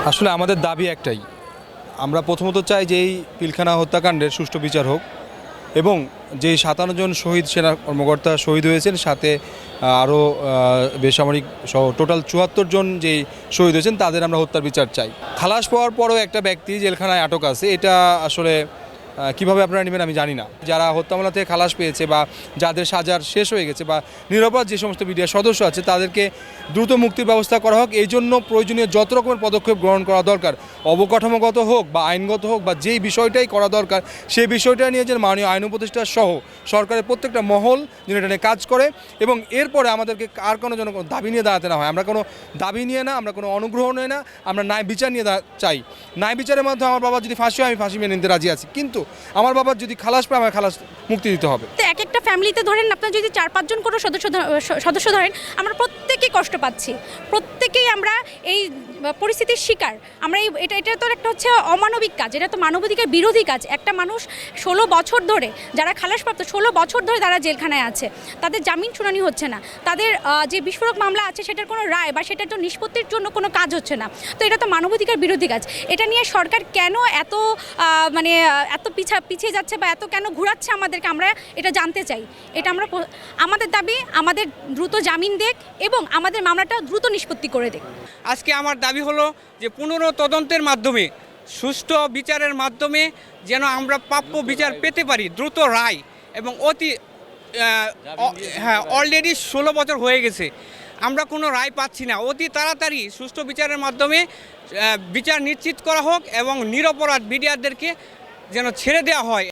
আসলে আমাদের দাবি একটাই, আমরা প্রথমত চাই যে এই পিলখানা হত্যাকাণ্ডের সুষ্ঠু বিচার হোক এবং যে ৫৭ জন শহীদ সেনা কর্মকর্তা শহীদ হয়েছেন, সাথে আরও বেসামরিক সহ টোটাল ৭৪ জন যেই শহীদ হয়েছেন তাদের আমরা হত্যার বিচার চাই। খালাস পাওয়ার পরেও একটা ব্যক্তি জেলখানায় আটক আছে, এটা আসলে কিভাবে আপনারা নেবেন আমি জানি না। যারা হত্যা মামলা থেকে খালাস পেয়েছে বা যাদের সাজার শেষ হয়ে গেছে বা নিরাপরাধ যে সমস্ত মিডিয়ার সদস্য আছে তাদেরকে দ্রুত মুক্তির ব্যবস্থা করা হোক। এই জন্য প্রয়োজনীয় যত রকমের পদক্ষেপ গ্রহণ করা দরকার, অবকাঠামোগত হোক বা আইনগত হোক বা যেই বিষয়টাই করা দরকার সেই বিষয়টা নিয়ে যে মাননীয় আইন উপদেষ্টা সহ সরকারের প্রত্যেকটা মহল যেন এটা নিয়ে কাজ করে এবং এরপরে আমাদেরকে আর কোনো যেন কোনো দাবি নিয়ে দাঁড়াতে না হয়। আমরা কোনো দাবি নিয়ে না, আমরা কোনো অনুগ্রহ নিয়ে না, আমরা ন্যায় বিচার নিয়ে চাই। ন্যায় বিচারের মাধ্যমে আমার বাবা যদি ফাঁসি হয় আমি ফাঁসি মেনে নিতে রাজি আছি, কিন্তু আমার বাবার যদি খালাস পায় আমার খালাস মুক্তি দিতে হবে। তো এক একটা ফ্যামিলিতে ধরেন আপনার যদি ৪-৫ জন কোনো সদস্য ধরেন, আমরা প্রত্যেকেই কষ্ট পাচ্ছি, প্রত্যেকেই আমরা এই পরিস্থিতির শিকার। আমরা এটা তো একটা হচ্ছে অমানবিক কাজ, এটা তো মানবাধিকার বিরোধী কাজ। একটা মানুষ ১৬ বছর ধরে, যারা খালাসপ্রাপ্ত ১৬ বছর ধরে তারা জেলখানায় আছে, তাদের জামিন শুনানি হচ্ছে না, তাদের যে বিস্ফোরক মামলা আছে সেটার কোনো রায় বা সেটার জন্য নিষ্পত্তির জন্য কোনো কাজ হচ্ছে না। তো এটা তো মানবাধিকার বিরোধী কাজ। এটা নিয়ে সরকার কেন এত এত পিছিয়ে যাচ্ছে বা এত কেন ঘুরাচ্ছে আমাদেরকে, আমরা এটা জানতে চাই। এটা আমাদের দাবি, আমাদের দ্রুত জামিন দেখ এবং আমাদের মামলাটা দ্রুত নিষ্পত্তি করে দেখ। আজকে আমার দাবি হলো যে তদন্তের মাধ্যমে, সুষ্ঠু বিচারের মাধ্যমে যেন আমরা প্রাপ্য বিচার পেতে পারি, দ্রুত রায় এবং অলরেডি ১৬ বছর হয়ে গেছে, আমরা কোনো রায় পাচ্ছি না। অতি তাড়াতাড়ি সুষ্ঠু বিচারের মাধ্যমে বিচার নিশ্চিত করা হোক এবং নিরপরাধ মিডিয়াদেরকে যেন ছেড়ে দেওয়া হয়।